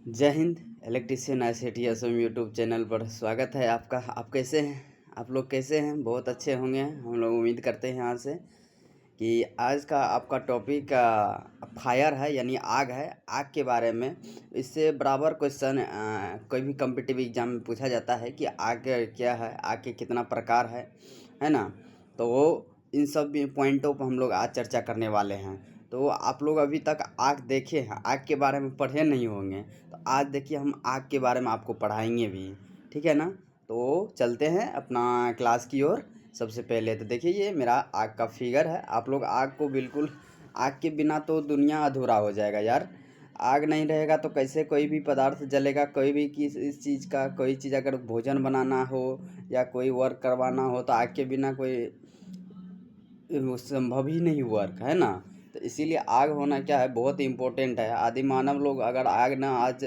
जय Hind. Electrician ICT Assam YouTube channel पर स्वागत है आपका। आप कैसे हैं? आप लोग कैसे हैं? बहुत अच्छे होंगे। हम लोग उम्मीद करते हैं यहाँ से कि आज का आपका टॉपिक फायर है, यानी आग है। आग के बारे में इससे बराबर क्वेश्चन कोई भी कम्पिटिटिव एग्जाम में पूछा जाता है कि आग क्या है, आग के कितना प्रकार है ना। तो वो इन सब पॉइंटों पर हम लोग आज चर्चा करने वाले हैं। तो आप लोग अभी तक आग देखे हैं, आग के बारे में पढ़े नहीं होंगे, तो आज देखिए हम आग के बारे में आपको पढ़ाएंगे भी, ठीक है ना। तो चलते हैं अपना क्लास की ओर। सबसे पहले तो देखिए ये मेरा आग का फिगर है। आप लोग आग को बिल्कुल, आग के बिना तो दुनिया अधूरा हो जाएगा यार। आग नहीं रहेगा तो कैसे कोई भी पदार्थ जलेगा? कोई भी किस इस चीज़ का कोई चीज़ अगर भोजन बनाना हो या कोई वर्क करवाना हो तो आग के बिना कोई वो संभव ही नहीं वर्क, है ना। तो इसीलिए आग होना क्या है, बहुत इम्पोर्टेंट है। आदि मानव लोग अगर आग ना आज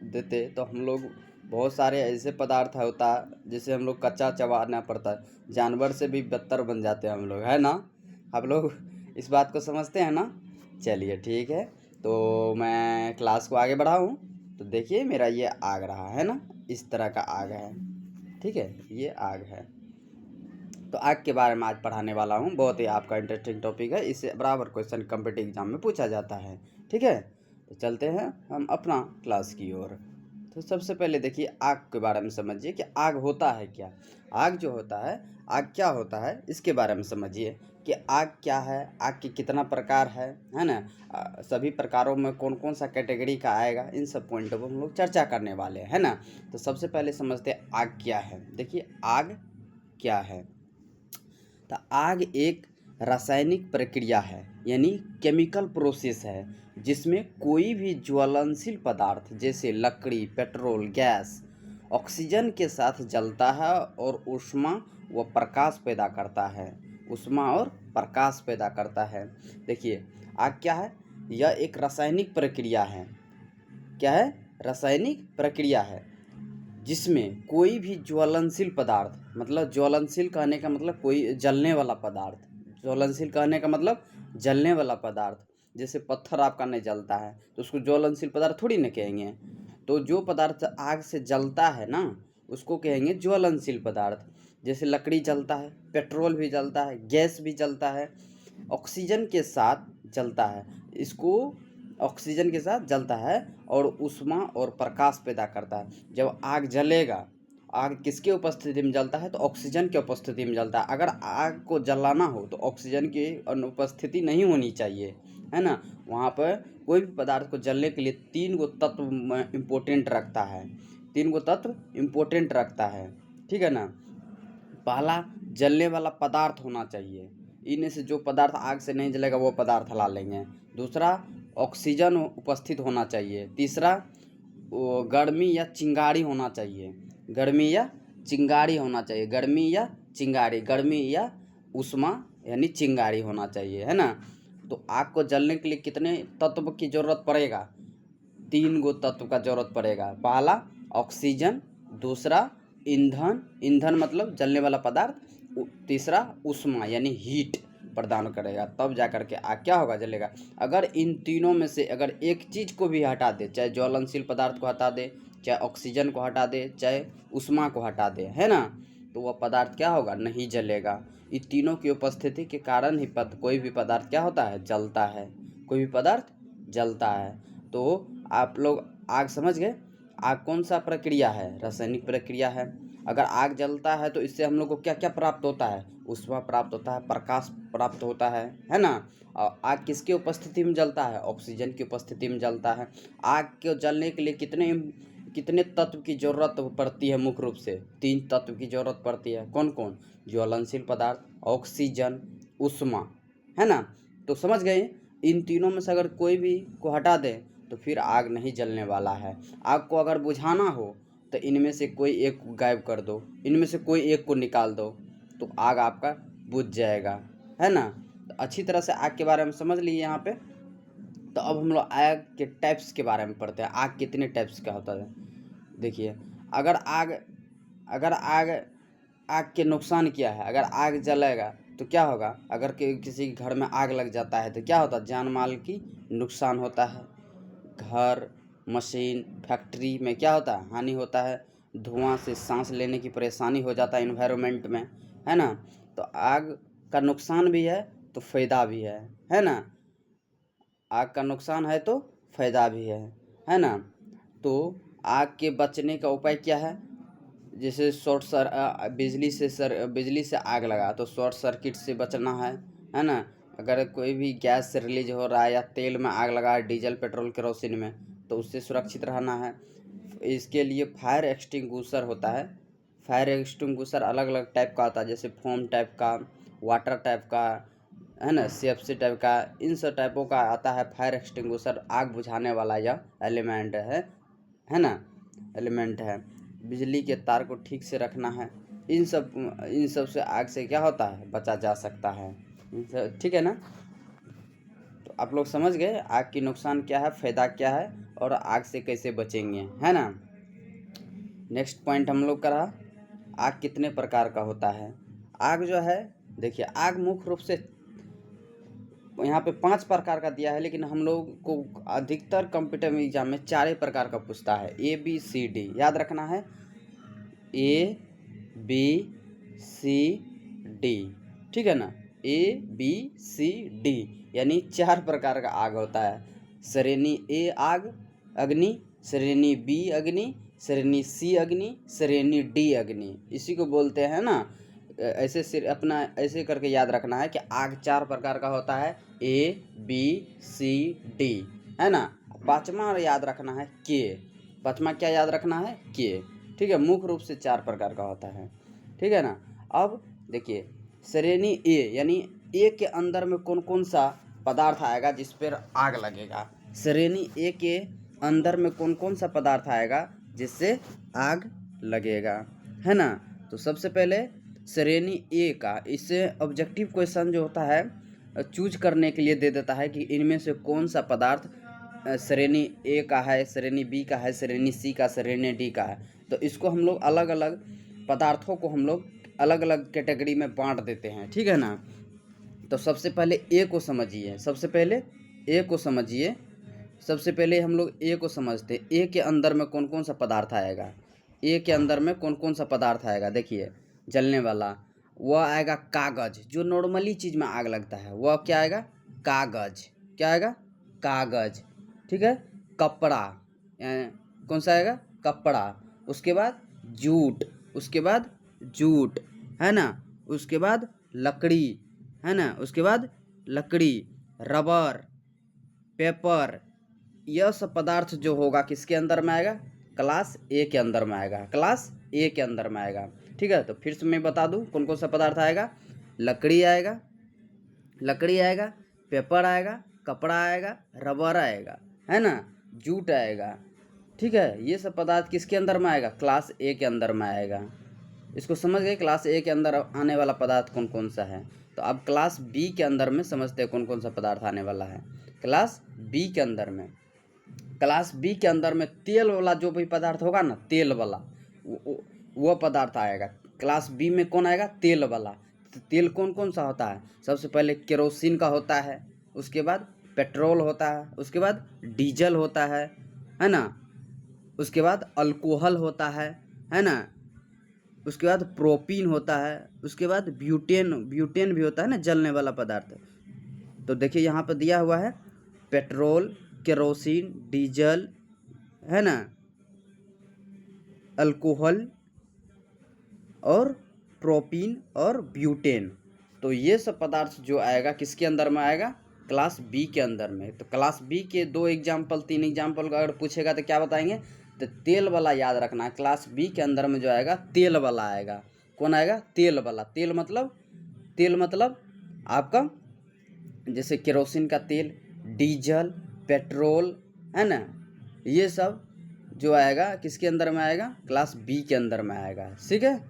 देते तो हम लोग बहुत सारे ऐसे पदार्थ होता जिसे हम लोग कच्चा चबाना पड़ता, जानवर से भी बदतर बन जाते हम लोग, है ना। आप लोग इस बात को समझते हैं ना। चलिए ठीक है, तो मैं क्लास को आगे बढ़ाऊँ। तो देखिए मेरा ये आग रहा है ना, इस तरह का आग है, ठीक है, ये आग है। तो आग के बारे में आज पढ़ाने वाला हूँ। बहुत ही आपका इंटरेस्टिंग टॉपिक है, इससे बराबर क्वेश्चन कम्पिटिटिव एग्जाम में पूछा जाता है, ठीक है। तो चलते हैं हम अपना क्लास की ओर। तो सबसे पहले देखिए आग के बारे में समझिए कि आग होता है क्या। आग जो होता है, आग क्या होता है इसके बारे में समझिए कि आग क्या है, आग के कितना प्रकार है ना। सभी प्रकारों में कौन कौन सा कैटेगरी का आएगा, इन सब पॉइंटों पर हम लोग चर्चा करने वाले हैं, है ना। तो सबसे पहले समझते हैं आग क्या है। देखिए आग क्या है, तो आग एक रासायनिक प्रक्रिया है, यानी केमिकल प्रोसेस है, जिसमें कोई भी ज्वलनशील पदार्थ जैसे लकड़ी, पेट्रोल, गैस ऑक्सीजन के साथ जलता है और ऊष्मा व प्रकाश पैदा करता है। ऊष्मा और प्रकाश पैदा करता है। देखिए आग क्या है, यह एक रासायनिक प्रक्रिया है। क्या है? रासायनिक प्रक्रिया है जिसमें कोई भी ज्वलनशील पदार्थ, मतलब ज्वलनशील कहने का मतलब कोई जलने वाला पदार्थ, ज्वलनशील कहने का मतलब जलने वाला पदार्थ। जैसे पत्थर आपका नहीं जलता है तो उसको ज्वलनशील पदार्थ थोड़ी ना कहेंगे। तो जो पदार्थ आग से जलता है ना उसको कहेंगे ज्वलनशील पदार्थ। जैसे लकड़ी जलता है, पेट्रोल भी जलता है, गैस भी जलता है, ऑक्सीजन के साथ जलता है। इसको ऑक्सीजन के साथ जलता है और ऊष्मा और प्रकाश पैदा करता है। जब आग जलेगा, आग किसके उपस्थिति में जलता है? तो ऑक्सीजन की उपस्थिति में जलता है। अगर आग को जलाना हो तो ऑक्सीजन की अनुपस्थिति नहीं होनी चाहिए, है ना। वहाँ पर कोई भी पदार्थ को जलने के लिए 3 गो तत्व इम्पोर्टेंट रखता है, 3 गो तत्व इम्पोर्टेंट रखता है, ठीक है ना। पहला, जलने वाला पदार्थ होना चाहिए। इनमें से जो पदार्थ आग से नहीं जलेगा वो पदार्थ ला लेंगे। दूसरा, ऑक्सीजन उपस्थित होना चाहिए। तीसरा, वो गर्मी या चिंगारी होना चाहिए। गर्मी या चिंगारी होना चाहिए। गर्मी या चिंगारी, गर्मी या ऊष्मा यानी चिंगारी होना चाहिए, है ना। तो आग को जलने के लिए कितने तत्व की जरूरत पड़ेगा? 3 गो तत्व का जरूरत पड़ेगा। पहला ऑक्सीजन, दूसरा ईंधन, ईंधन मतलब जलने वाला पदार्थ, तीसरा ऊष्मा यानी हीट प्रदान करेगा, तब जा कर के आग क्या होगा, जलेगा। अगर इन तीनों में से अगर एक चीज़ को भी हटा दे, चाहे ज्वलनशील पदार्थ को हटा दे, चाहे ऑक्सीजन को हटा दे, चाहे ऊष्मा को हटा दे, है ना, तो वह पदार्थ क्या होगा, नहीं जलेगा। इन तीनों की उपस्थिति के कारण ही कोई भी पदार्थ क्या होता है, जलता है। कोई भी पदार्थ जलता है। तो आप लोग आग समझ गए। आग कौन सा प्रक्रिया है? रासायनिक प्रक्रिया है। अगर आग जलता है तो इससे हम लोग को क्या क्या प्राप्त होता है? ऊष्मा प्राप्त होता है, प्रकाश प्राप्त होता है ना। और आग किसकी उपस्थिति में जलता है? ऑक्सीजन की उपस्थिति में जलता है। आग को जलने के लिए कितने कितने तत्व की जरूरत पड़ती है? मुख्य रूप से 3 तत्व की जरूरत पड़ती है। कौन कौन? ज्वलनशील पदार्थ, ऑक्सीजन, ऊष्मा, है ना। तो समझ गए। इन तीनों में से अगर कोई भी को हटा दें तो फिर आग नहीं जलने वाला है। आग को अगर बुझाना हो तो इनमें से कोई एक को गायब कर दो, इनमें से कोई एक को निकाल दो, तो आग आपका बुझ जाएगा, है ना। तो अच्छी तरह से आग के बारे में समझ लिए यहाँ पे। तो अब हम लोग आग के टाइप्स के बारे में पढ़ते हैं। आग कितने टाइप्स का होता है? देखिए, अगर आग अगर आग आग के नुकसान क्या है? अगर आग जलेगा तो क्या होगा? अगर किसी घर में आग लग जाता है तो क्या होता है? जान माल की नुकसान होता है। घर, मशीन, फैक्ट्री में क्या होता है, हानि होता है। धुआं से सांस लेने की परेशानी हो जाता है इन्वायरमेंट में, है ना। तो आग का नुकसान भी है तो फ़ायदा भी है ना। आग का नुकसान है तो फ़ायदा भी है ना। तो आग के बचने का उपाय क्या है? जैसे बिजली से आग लगा तो शॉर्ट सर्किट से बचना है ना। अगर कोई भी गैस से रिलीज हो रहा है या तेल में आग लगा है, डीजल पेट्रोल केरोसिन में, तो उससे सुरक्षित रहना है। इसके लिए फायर एक्सटिंग्विशर होता है। फायर एक्सटिंग्विशर अलग अलग टाइप का होता है, जैसे फोम टाइप का, वाटर टाइप का, है ना, सीएफसी टाइप का। इन सब टाइपों का आता है फायर एक्सटिंग्विशर। आग बुझाने वाला यह एलिमेंट है ना, एलिमेंट है। बिजली के तार को ठीक से रखना है। इन सब से आग से क्या होता है, बचा जा सकता है। ठीक है ना। तो आप लोग समझ गए आग की नुकसान क्या है, फ़ायदा क्या है, और आग से कैसे बचेंगे, है ना। नेक्स्ट पॉइंट हम लोग का रहा, आग कितने प्रकार का होता है। आग जो है, देखिए, आग मुख्य रूप से यहाँ पे 5 प्रकार का दिया है, लेकिन हम लोग को अधिकतर कंप्यूटर एग्जाम में 4 ही प्रकार का पूछता है, ABCD याद रखना है। ABCD, ठीक है ना। ABCD यानी 4 प्रकार का आग होता है। श्रेणी A आग अग्नि, श्रेणी B अग्नि, श्रेणी C अग्नि, श्रेणी D अग्नि, इसी को बोलते हैं ना। ऐसे सिर अपना ऐसे करके याद रखना है कि आग 4 प्रकार का होता है, ABCD, है ना। 5वां याद रखना है K। 5वां क्या याद रखना है, K, ठीक है। मुख्य रूप से 4 प्रकार का होता है, ठीक है ना। अब देखिए, श्रेणी A यानी A के अंदर में कौन कौन सा पदार्थ आएगा जिस पर आग लगेगा। श्रेणी A के अंदर में कौन कौन सा पदार्थ आएगा जिससे आग लगेगा, है ना। तो सबसे पहले श्रेणी ए का, इससे ऑब्जेक्टिव क्वेश्चन जो होता है चूज करने के लिए दे देता है कि इनमें से कौन सा पदार्थ श्रेणी ए का है, श्रेणी बी का है, श्रेणी सी का, श्रेणी डी का है। तो इसको हम लोग अलग अलग पदार्थों को हम लोग अलग अलग कैटेगरी में बांट देते हैं, ठीक है ना। तो सबसे पहले ए को समझिए, सबसे पहले ए को समझिए। सबसे पहले हम लोग ए को समझते हैं। ए के अंदर में कौन कौन सा पदार्थ आएगा, ए के अंदर में कौन कौन सा पदार्थ आएगा, देखिए, जलने वाला वह आएगा कागज, जो नॉर्मली चीज़ में आग लगता है वह क्या आएगा, कागज। क्या आएगा, कागज, ठीक है। कपड़ा, कौन सा आएगा, कपड़ा। उसके बाद जूट, उसके बाद जूट, है ना। उसके बाद लकड़ी, है ना। उसके बाद लकड़ी, रबर, पेपर। यह सब पदार्थ जो होगा किसके अंदर में आएगा, क्लास ए के अंदर में आएगा, क्लास ए के अंदर में आएगा, ठीक है। तो फिर से मैं बता दूं कौन कौन सा पदार्थ आएगा। लकड़ी आएगा, लकड़ी आएगा, पेपर आएगा, कपड़ा आएगा, रबर आएगा, है ना, जूट आएगा, ठीक है। ये सब पदार्थ किसके अंदर में आएगा, क्लास ए के अंदर में आएगा। इसको समझ गए, क्लास ए के अंदर आने वाला पदार्थ कौन कौन सा है। तो अब क्लास बी के अंदर में समझते हैं कौन कौन सा पदार्थ आने वाला है। क्लास बी के अंदर में, क्लास बी के अंदर में तेल वाला जो भी पदार्थ होगा ना, तेल वाला वो पदार्थ आएगा। क्लास बी में कौन आएगा, तेल वाला। तो तेल कौन कौन सा होता है, सबसे पहले केरोसिन का होता है, उसके बाद पेट्रोल होता है, उसके बाद डीजल होता है ना। उसके बाद अल्कोहल होता है ना। उसके बाद प्रोपीन होता है, उसके बाद ब्यूटेन, ब्यूटेन भी होता है ना, जलने वाला पदार्थ। तो देखिए यहाँ पर दिया हुआ है पेट्रोल, केरोसिन, डीजल, है ना, अल्कोहल और प्रोपीन और ब्यूटेन। तो ये सब पदार्थ जो आएगा किसके अंदर में आएगा, क्लास बी के अंदर में। तो क्लास बी के 2 एग्जाम्पल 3 एग्जाम्पल अगर पूछेगा तो क्या बताएंगे, तो तेल वाला याद रखना है। क्लास बी के अंदर में जो आएगा तेल वाला आएगा। कौन आएगा, तेल वाला। तेल मतलब आपका जैसे केरोसिन का तेल, डीजल, पेट्रोल, है ना। ये सब जो आएगा किसके अंदर में आएगा, क्लास बी के अंदर में आएगा, ठीक है।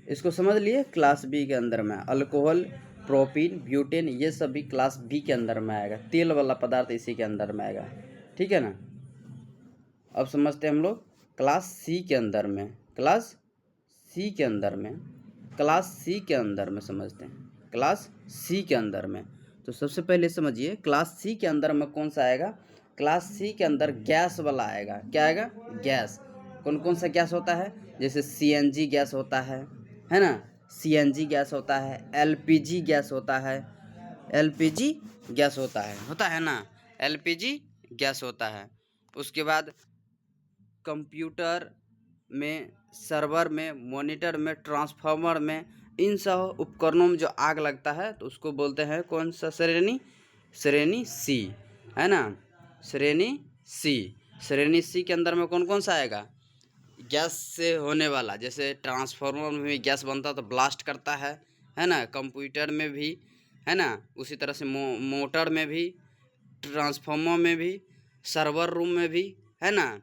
इसको समझ लिए, क्लास बी के अंदर में अल्कोहल, प्रोपीन, ब्यूटेन, ये सब भी क्लास बी के अंदर में आएगा। तेल वाला पदार्थ इसी के अंदर में आएगा, ठीक है ना। अब समझते हैं हम लोग क्लास सी के अंदर में, क्लास सी के अंदर में, क्लास सी के अंदर में समझते हैं, क्लास सी के अंदर में। तो सबसे पहले समझिए क्लास सी के अंदर में कौन सा आएगा, क्लास सी के अंदर गैस वाला आएगा। क्या आएगा? गैस। कौन कौन सा गैस होता है? जैसे सीएनजी गैस होता है ना, सीएनजी गैस होता है, एलपीजी गैस होता है, एलपीजी गैस होता है ना, एलपीजी गैस होता है। उसके बाद कंप्यूटर में, सर्वर में, मॉनिटर में, ट्रांसफार्मर में, इन सब उपकरणों में जो आग लगता है तो उसको बोलते हैं कौन सा श्रेणी? श्रेणी सी, है ना, श्रेणी सी। श्रेणी सी के अंदर में कौन कौन सा आएगा? गैस से होने वाला, जैसे ट्रांसफार्मर में भी गैस बनता है तो ब्लास्ट करता है ना, कंप्यूटर में भी, है ना, उसी तरह से मोटर में भी, ट्रांसफार्मर में भी, सर्वर रूम में भी, है ना,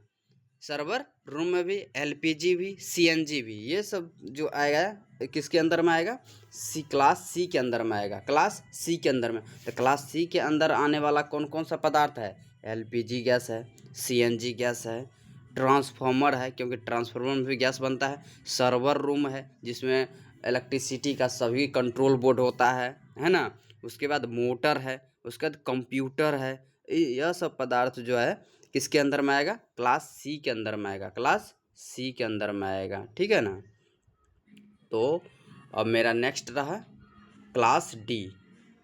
सर्वर रूम में भी, एलपीजी भी, सीएनजी भी, ये सब जो आएगा किसके अंदर में आएगा? सी, क्लास सी के अंदर में आएगा, क्लास सी के अंदर में। तो क्लास सी के अंदर आने वाला कौन कौन सा पदार्थ है? एलपीजी गैस है, सीएनजी गैस है, ट्रांसफार्मर है क्योंकि ट्रांसफार्मर में भी गैस बनता है, सर्वर रूम है जिसमें इलेक्ट्रिसिटी का सभी कंट्रोल बोर्ड होता है ना, उसके बाद मोटर है, उसके बाद कंप्यूटर है। यह सब पदार्थ जो है किसके अंदर में आएगा? क्लास सी के अंदर में आएगा, क्लास सी के अंदर में आएगा। ठीक है ना। तो अब मेरा नेक्स्ट रहा क्लास डी।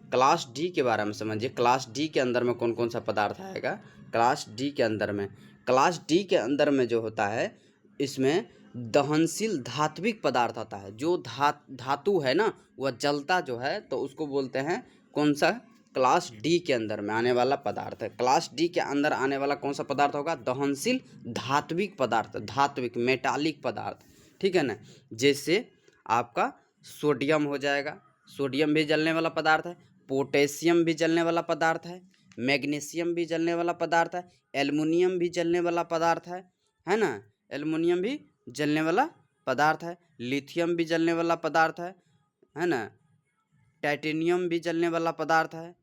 क्लास डी के बारे में समझिए। क्लास डी के अंदर में कौन कौन सा पदार्थ आएगा? क्लास डी के अंदर में, क्लास डी के अंदर में जो होता है इसमें दहनशील धात्विक पदार्थ आता है। जो धातु है ना वह जलता जो है तो उसको बोलते हैं कौन सा? क्लास डी के अंदर में आने वाला पदार्थ है। क्लास डी के अंदर आने वाला कौन सा पदार्थ होगा? दहनशील धात्विक पदार्थ, धात्विक मेटालिक पदार्थ। ठीक है ना। जैसे आपका सोडियम हो जाएगा, सोडियम भी जलने वाला पदार्थ है, पोटेशियम भी जलने वाला पदार्थ है, मैग्नीशियम भी जलने वाला पदार्थ है, एल्युमिनियम भी जलने वाला पदार्थ है ना, एल्युमिनियम भी जलने वाला पदार्थ है, लिथियम भी जलने वाला पदार्थ है ना, टाइटेनियम भी जलने वाला पदार्थ है,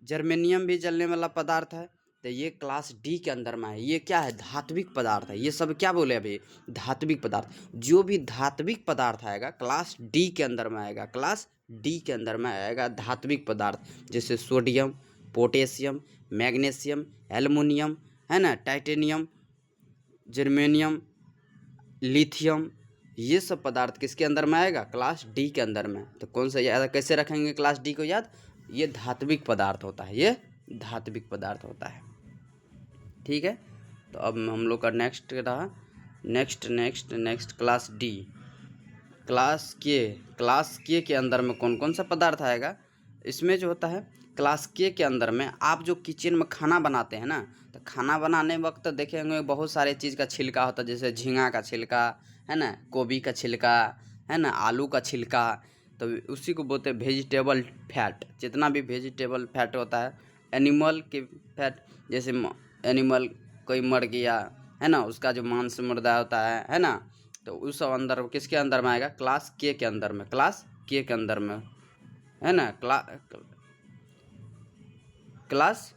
जर्मेनियम भी जलने वाला पदार्थ है। तो ये क्लास डी के अंदर में है। ये क्या है? धात्विक पदार्थ है। ये सब क्या बोले अभी? धात्विक पदार्थ। जो भी धात्विक पदार्थ आएगा क्लास डी के अंदर में आएगा, क्लास डी के अंदर में आएगा धात्विक पदार्थ। जैसे सोडियम, पोटेशियम, मैग्नीशियम, एल्युमिनियम, है ना, टाइटेनियम, जर्मेनियम, लिथियम, ये सब पदार्थ किसके अंदर में आएगा? क्लास डी के अंदर में। तो कौन सा याद, कैसे रखेंगे क्लास डी को याद? ये धात्विक पदार्थ होता है, ये धात्विक पदार्थ होता है। ठीक है। तो अब हम लोग का नेक्स्ट रहा, नेक्स्ट क्लास डी। क्लास के के अंदर में कौन कौन सा पदार्थ आएगा? इसमें जो होता है क्लास के अंदर में, आप जो किचन में खाना बनाते हैं ना, तो खाना बनाने वक्त देखेंगे बहुत सारे चीज़ का छिलका होता है, जैसे झींगा का छिलका, है ना, गोभी का छिलका, है ना, आलू का छिलका। तो उसी को बोलते हैं वेजिटेबल फैट। जितना भी वेजिटेबल फैट होता है, एनिमल के फैट, जैसे एनिमल कोई मर गया, है ना, उसका जो मांस मुर्दा होता है ना, तो उस सब अंदर किसके अंदर में आएगा? क्लास के अंदर में, क्लास के अंदर में, है ना, क्लास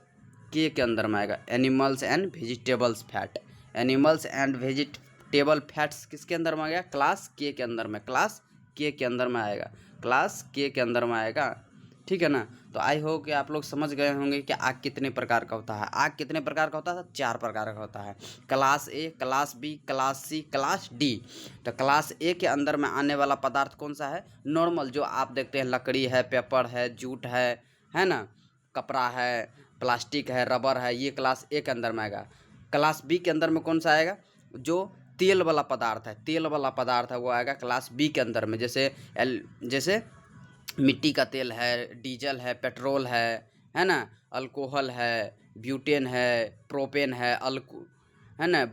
के अंदर में आएगा। Animals and vegetables fat, animals and vegetable fats किसके अंदर में आ गया? क्लास के अंदर में, क्लास के अंदर में आएगा, क्लास के अंदर में आएगा। ठीक है ना। तो आई होप कि आप लोग समझ गए होंगे कि आग कितने प्रकार का होता है। आग कितने प्रकार का होता है? 4 प्रकार का होता है। Class A, class B, class C, class D. तो क्लास ए के अंदर में आने वाला पदार्थ कौन सा है? नॉर्मल जो आप देखते हैं, लकड़ी है, पेपर है, जूट है ना, कपड़ा है, प्लास्टिक है, रबर है, ये क्लास ए के अंदर में आएगा। क्लास बी के अंदर में कौन सा आएगा? जो तेल वाला पदार्थ है, तेल वाला पदार्थ है, वो आएगा क्लास बी के अंदर में। जैसे मिट्टी का तेल है, डीजल है, पेट्रोल है ना, अल्कोहल है, ब्यूटेन है, प्रोपेन है, है ना,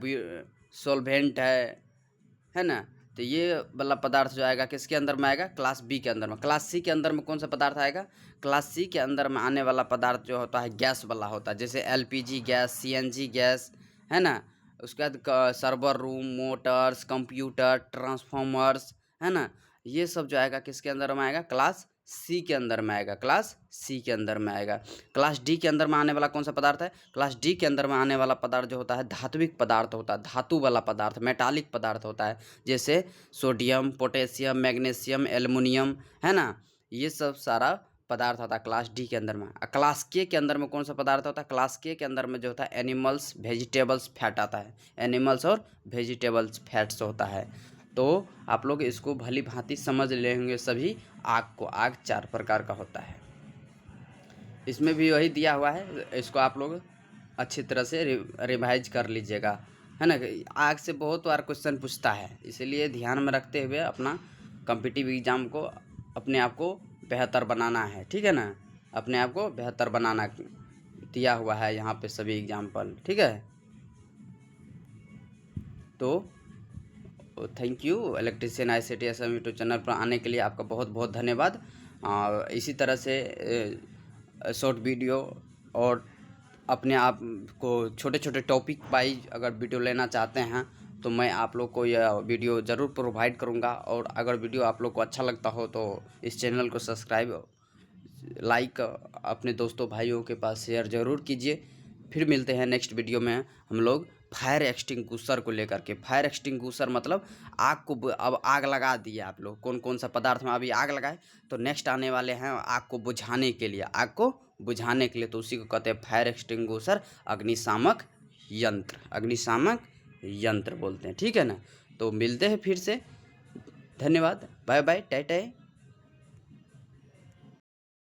सॉल्वेंट है ना। तो ये वाला पदार्थ जो आएगा किसके अंदर में आएगा? क्लास बी के अंदर में। क्लास सी के अंदर में कौन सा पदार्थ आएगा? क्लास सी के अंदर में आने वाला पदार्थ जो होता है गैस वाला होता है, जैसे एलपीजी गैस, सीएनजी गैस, है ना, उसके बाद server room, Motors, computer, transformers, है ना, ये सब जो आएगा किसके अंदर में आएगा? क्लास सी के अंदर में आएगा, क्लास सी के अंदर में आएगा। क्लास डी के अंदर में आने वाला कौन सा पदार्थ है? क्लास डी के अंदर में आने वाला पदार्थ जो होता है धात्विक पदार्थ होता है, धातु वाला पदार्थ, मेटालिक पदार्थ होता है, जैसे सोडियम, पोटेशियम, मैग्नीशियम, एल्युमिनियम, है ना, ये सब सारा पदार्थ होता है क्लास डी के अंदर में। क्लास के अंदर में कौन सा पदार्थ होता है? क्लास के अंदर में जो होता है एनिमल्स वेजिटेबल्स फैट आता है, एनिमल्स और वेजिटेबल्स फैट्स होता है। तो आप लोग इसको भली भांति समझ लेंगे सभी। आग को, आग 4 प्रकार का होता है, इसमें भी वही दिया हुआ है, इसको आप लोग अच्छी तरह से रिवाइज कर लीजिएगा, है ना। आग से बहुत बार क्वेश्चन पूछता है, इसलिए ध्यान में रखते हुए अपना कॉम्पिटिटिव एग्ज़ाम को, अपने आप को बेहतर बनाना है, ठीक है ना। अपने आप को बेहतर बनाना दिया हुआ है यहाँ पे सभी एग्जाम्पल, ठीक है। तो thank you electrician ICT Assam YouTube channel पर आने के लिए आपका बहुत बहुत धन्यवाद। इसी तरह से शॉर्ट वीडियो और अपने आप को छोटे छोटे टॉपिक वाइज अगर वीडियो लेना चाहते हैं तो मैं आप लोग को यह वीडियो ज़रूर प्रोवाइड करूंगा। और अगर वीडियो आप लोग को अच्छा लगता हो तो इस चैनल को सब्सक्राइब, लाइक, अपने दोस्तों भाइयों के पास शेयर ज़रूर कीजिए। फिर मिलते हैं नेक्स्ट वीडियो में हम लोग फायर एक्सटिंग्विशर को लेकर के। फायर एक्सटिंग्विशर मतलब आग को, अब आग लगा दिए आप लोग, कौन कौन सा पदार्थ में अभी आग लगाए, तो नेक्स्ट आने वाले हैं आग को बुझाने के लिए, आग को बुझाने के लिए, तो उसी को कहते हैं फायर एक्सटिंग्विशर, अग्निशामक यंत्र, अग्निशामक यंत्र बोलते हैं, ठीक है ना। तो मिलते हैं फिर से, धन्यवाद, बाय बाय, टाटा।